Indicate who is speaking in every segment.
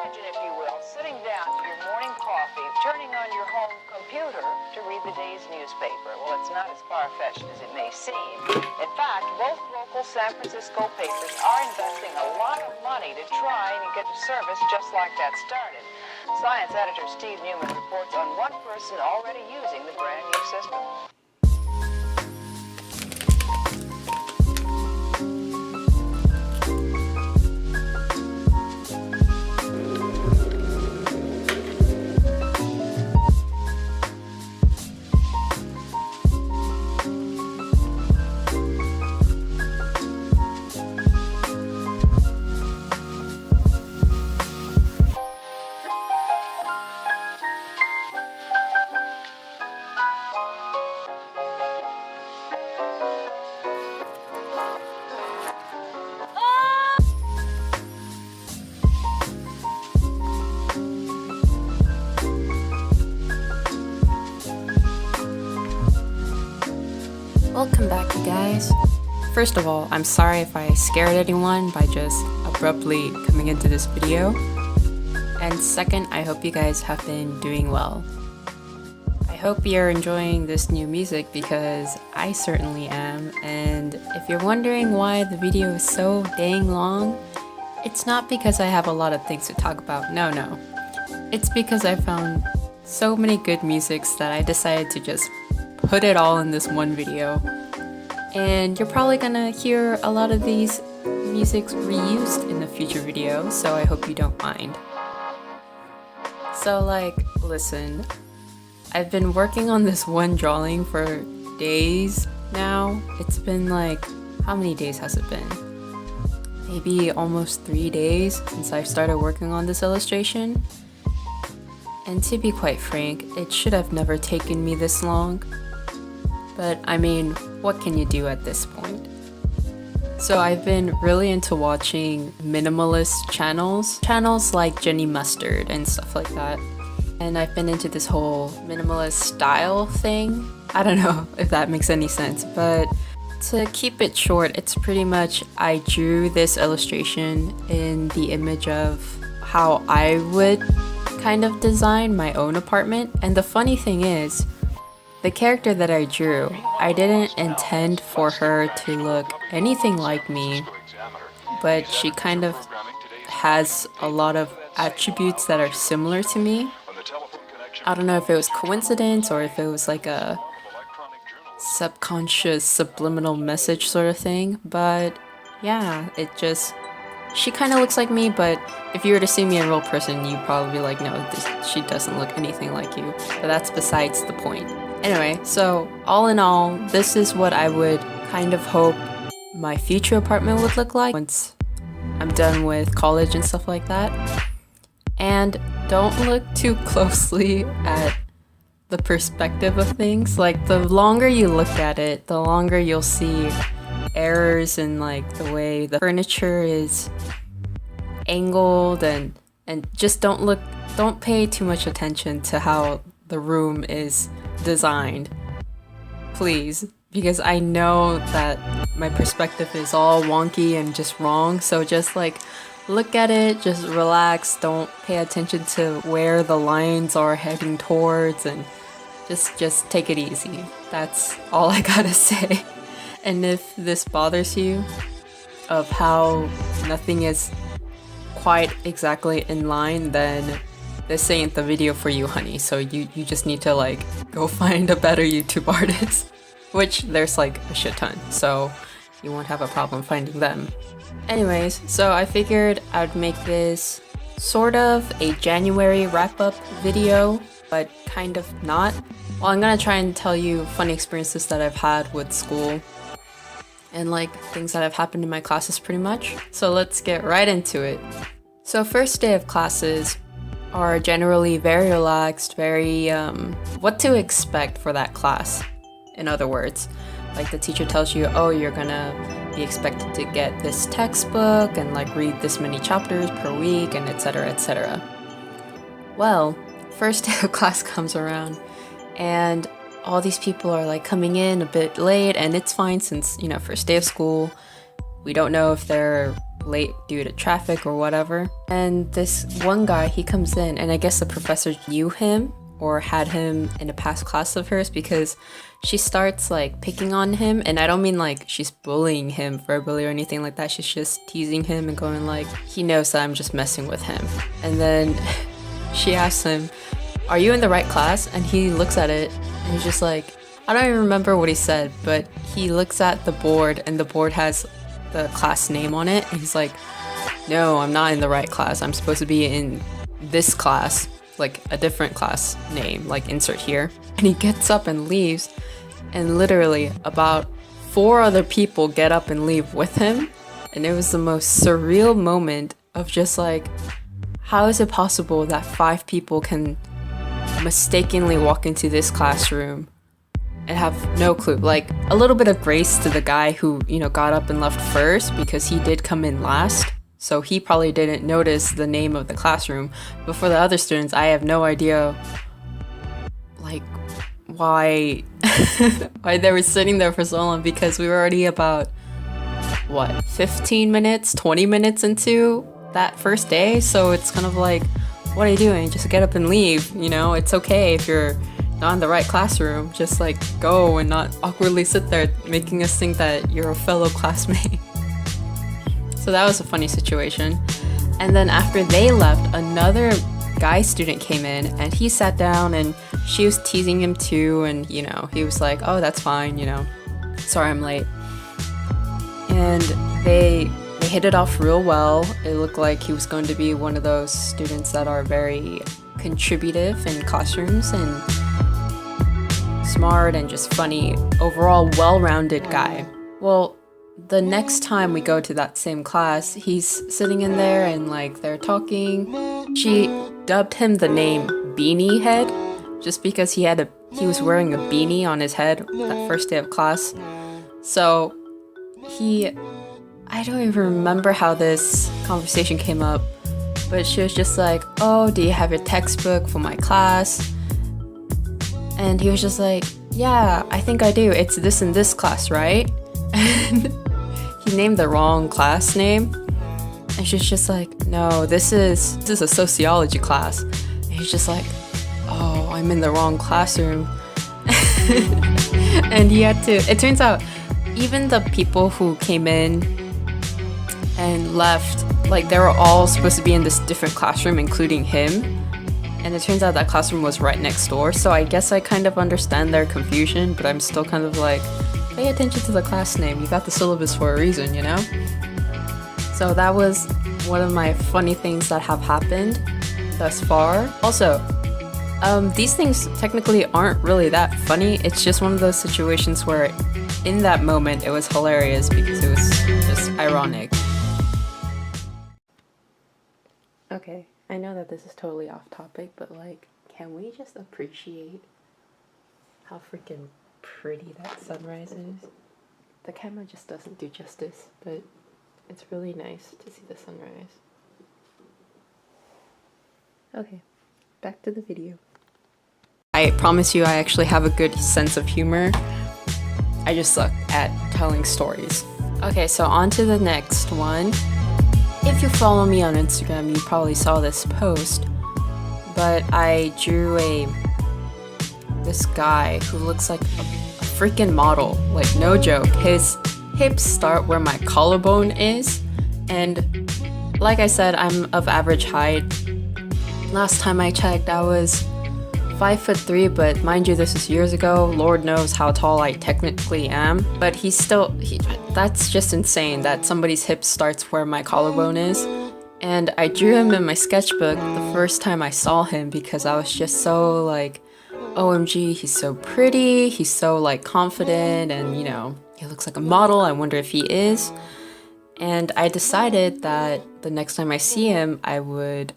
Speaker 1: Imagine, if you will, sitting down to your morning coffee, turning on your home computer to read the day's newspaper. Well, it's not as far-fetched as it may seem. In fact, both local San Francisco papers are investing a lot of money to try and get a service just like that started. Science editor Steve Newman reports on one person already using the brand new system.
Speaker 2: Welcome back, you guys. First of all, I'm sorry if I scared anyone by just abruptly coming into this video. And second, I hope you guys have been doing well. I hope you're enjoying this new music because I certainly am. And if you're wondering why the video is so dang long, it's not because I have a lot of things to talk about. No. It's because I found so many good musics that I decided to just put it all in this one video. And you're probably gonna hear a lot of these musics reused in the future videos, so I hope you don't mind. So listen, I've been working on this one drawing for days now. It's been how many days has it been? Maybe almost 3 days since I started working on this illustration. And to be quite frank, it should have never taken me this long. But I mean, what can you do at this point? So I've been really into watching minimalist channels like Jenny Mustard and stuff like that. And I've been into this whole minimalist style thing. I don't know if that makes any sense, but to keep it short, it's pretty much I drew this illustration in the image of how I would kind of design my own apartment. And the funny thing is, the character that I drew, I didn't intend for her to look anything like me, but she kind of has a lot of attributes that are similar to me. I don't know if it was coincidence or if it was like a subconscious subliminal message sort of thing, but yeah, she kind of looks like me, but if you were to see me in real person, you'd probably be like, no, she doesn't look anything like you, but that's besides the point. Anyway, so all in all, this is what I would kind of hope my future apartment would look like once I'm done with college and stuff like that. And don't look too closely at the perspective of things. The longer you look at it, the longer you'll see errors in the way the furniture is angled and just don't pay too much attention to how the room is designed, please, because I know that my perspective is all wonky and just wrong. So just look at it, just relax, don't pay attention to where the lines are heading towards, and just take it easy. That's all I gotta say. And if this bothers you of how nothing is quite exactly in line, then this ain't the video for you, honey. So you just need to go find a better YouTube artist, which there's a shit ton, so you won't have a problem finding them. Anyways, so I figured I'd make this sort of a January wrap-up video, but kind of not. Well, I'm gonna try and tell you funny experiences that I've had with school and things that have happened in my classes pretty much. So let's get right into it. So first day of classes are generally very relaxed, very what to expect for that class. In other words, the teacher tells you, oh, you're gonna be expected to get this textbook and read this many chapters per week, and etc. Well, first day of class comes around and all these people are coming in a bit late, and it's fine since, first day of school, we don't know if they're late due to traffic or whatever. And this one guy, he comes in, and I guess the professor knew him or had him in a past class of hers, because she starts like picking on him. And I don't mean like she's bullying him verbally or anything like that. She's just teasing him and going like, he knows that I'm just messing with him. And then she asks him, are you in the right class? And he looks at it and he's just like, I don't even remember what he said, but he looks at the board and the board has the class name on it. And he's like, no, I'm not in the right class. I'm supposed to be in this class, like a different class name, like insert here. And he gets up and leaves, and literally about 4 other people get up and leave with him. And it was the most surreal moment of just like, how is it possible that 5 people can mistakenly walk into this classroom and have no clue? Like, a little bit of grace to the guy who, you know, got up and left first, because he did come in last. So he probably didn't notice the name of the classroom. But for the other students, I have no idea, like, why why they were sitting there for so long, because we were already about, what, 15 minutes, 20 minutes into that first day. So it's kind of like, what are you doing? Just get up and leave, you know? It's okay if you're not in the right classroom. Just like go and not awkwardly sit there making us think that you're a fellow classmate. So that was a funny situation. And then after they left, another guy student came in and he sat down and she was teasing him too. And, you know, he was like, oh, that's fine, you know, sorry I'm late. And they hit it off real well. It looked like he was going to be one of those students that are very contributive in classrooms and smart and just funny, overall well-rounded guy. Well, the next time we go to that same class, he's sitting in there and like they're talking. She dubbed him the name Beanie Head just because he was wearing a beanie on his head that first day of class. So I don't even remember how this conversation came up, but she was just like, oh, do you have your textbook for my class? And he was just like, yeah, I think I do. It's this and this class, right? And he named the wrong class name. And she's just like, no, this is a sociology class. And he's just like, oh, I'm in the wrong classroom. And he had to, it turns out, even the people who came in and left, like they were all supposed to be in this different classroom, including him. And it turns out that classroom was right next door. So I guess I kind of understand their confusion, but I'm still kind of like, pay attention to the class name. You got the syllabus for a reason, you know? So that was one of my funny things that have happened thus far. Also, these things technically aren't really that funny. It's just one of those situations where in that moment it was hilarious because it was just ironic. Okay, I know that this is totally off topic, but like, can we just appreciate how freaking pretty that sunrise is? The camera just doesn't do justice, but it's really nice to see the sunrise. Okay, back to the video. I promise you I actually have a good sense of humor. I just suck at telling stories. Okay, so on to the next one. If you follow me on Instagram, you probably saw this post, but I drew this guy who looks like a freaking model. Like, no joke. His hips start where my collarbone is, and like I said, I'm of average height. Last time I checked, I was 5'3", but mind you, this is years ago. Lord knows how tall I technically am, but that's just insane that somebody's hip starts where my collarbone is. And I drew him in my sketchbook the first time I saw him because I was just so like, OMG, he's so pretty, he's so like confident, and you know, he looks like a model. I wonder if he is. And I decided that the next time I see him, I would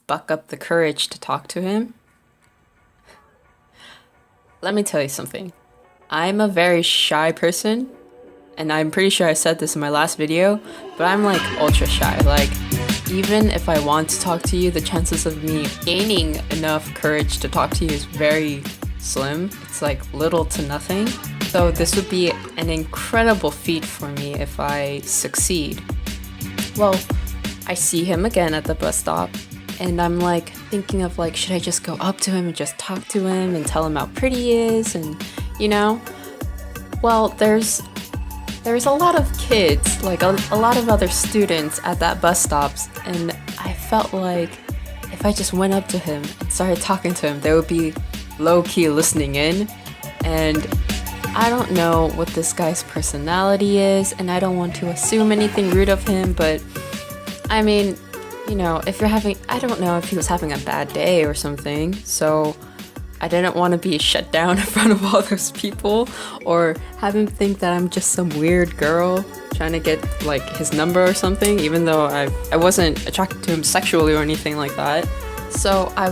Speaker 2: buck up the courage to talk to him. Let me tell you something. I'm a very shy person, and I'm pretty sure I said this in my last video, but I'm like ultra shy. Like, even if I want to talk to you, the chances of me gaining enough courage to talk to you is very slim. It's like little to nothing. So this would be an incredible feat for me if I succeed. Well, I see him again at the bus stop, and I'm like thinking of like, should I just go up to him and just talk to him and tell him how pretty he is, and you know? Well, there's a lot of kids, like a lot of other students at that bus stops, and I felt like if I just went up to him and started talking to him, they would be low-key listening in, and I don't know what this guy's personality is, and I don't want to assume anything rude of him, but I mean, you know, if you're having, I don't know if he was having a bad day or something, so I didn't want to be shut down in front of all those people, or have him think that I'm just some weird girl trying to get like his number or something, even though I wasn't attracted to him sexually or anything like that. So I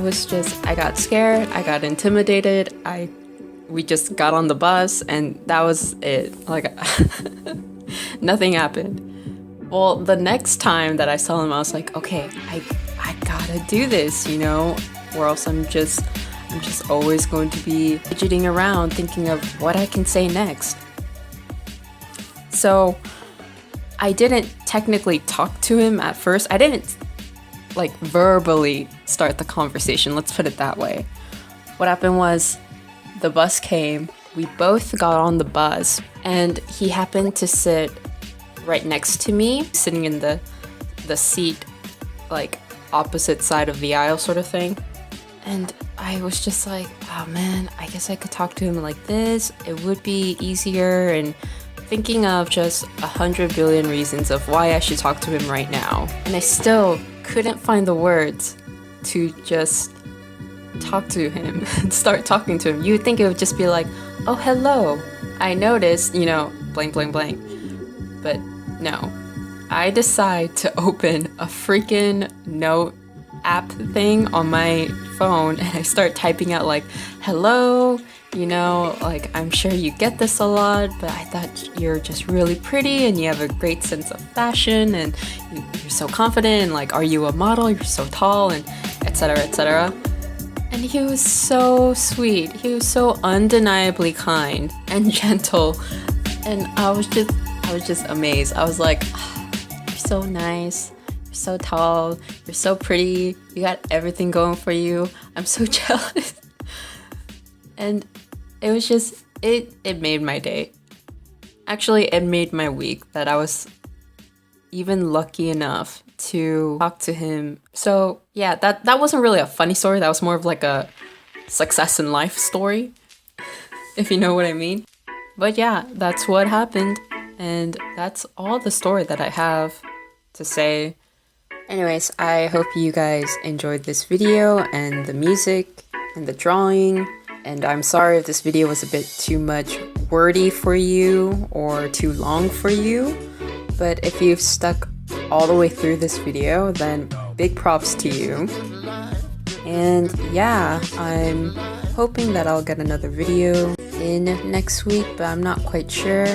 Speaker 2: got scared, I got intimidated, we just got on the bus, and that was it. Like, nothing happened. Well, the next time that I saw him, I was like, okay, I gotta do this, you know, or else I'm just always going to be fidgeting around thinking of what I can say next. So I didn't technically talk to him at first. I didn't like verbally start the conversation, let's put it that way. What happened was, the bus came, we both got on the bus, and he happened to sit right next to me, sitting in the seat, like opposite side of the aisle sort of thing. And I was just like, oh man, I guess I could talk to him like this, it would be easier, and thinking of just 100 billion reasons of why I should talk to him right now. And I still couldn't find the words to just talk to him and start talking to him. You would think it would just be like, oh, hello, I noticed, you know, blank, blank, blank. But no, I decide to open a freaking note app thing on my phone, and I start typing out like, hello, you know, like, I'm sure you get this a lot, but I thought you're just really pretty and you have a great sense of fashion, and you're so confident, and like, are you a model? You're so tall, and etc, etc. And he was so sweet. He was so undeniably kind and gentle. And I was just amazed. I was like, oh, you're so nice. You're so tall. You're so pretty. You got everything going for you. I'm so jealous. And it was just, it made my day. Actually, it made my week that I was even lucky enough to talk to him. So yeah, that wasn't really a funny story. That was more of like a success in life story, if you know what I mean. But yeah, that's what happened, and that's all the story that I have to say. Anyways, I hope you guys enjoyed this video and the music and the drawing, and I'm sorry if this video was a bit too much wordy for you or too long for you, but if you've stuck all the way through this video, then big props to you. And yeah, I'm hoping that I'll get another video in next week, but I'm not quite sure.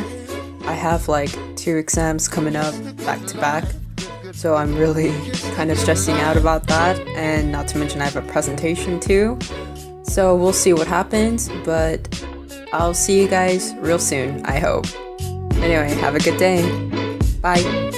Speaker 2: I have like 2 exams coming up back to back, so I'm really kind of stressing out about that, and not to mention I have a presentation too. So we'll see what happens, but I'll see you guys real soon, I hope. Anyway, have a good day. Bye.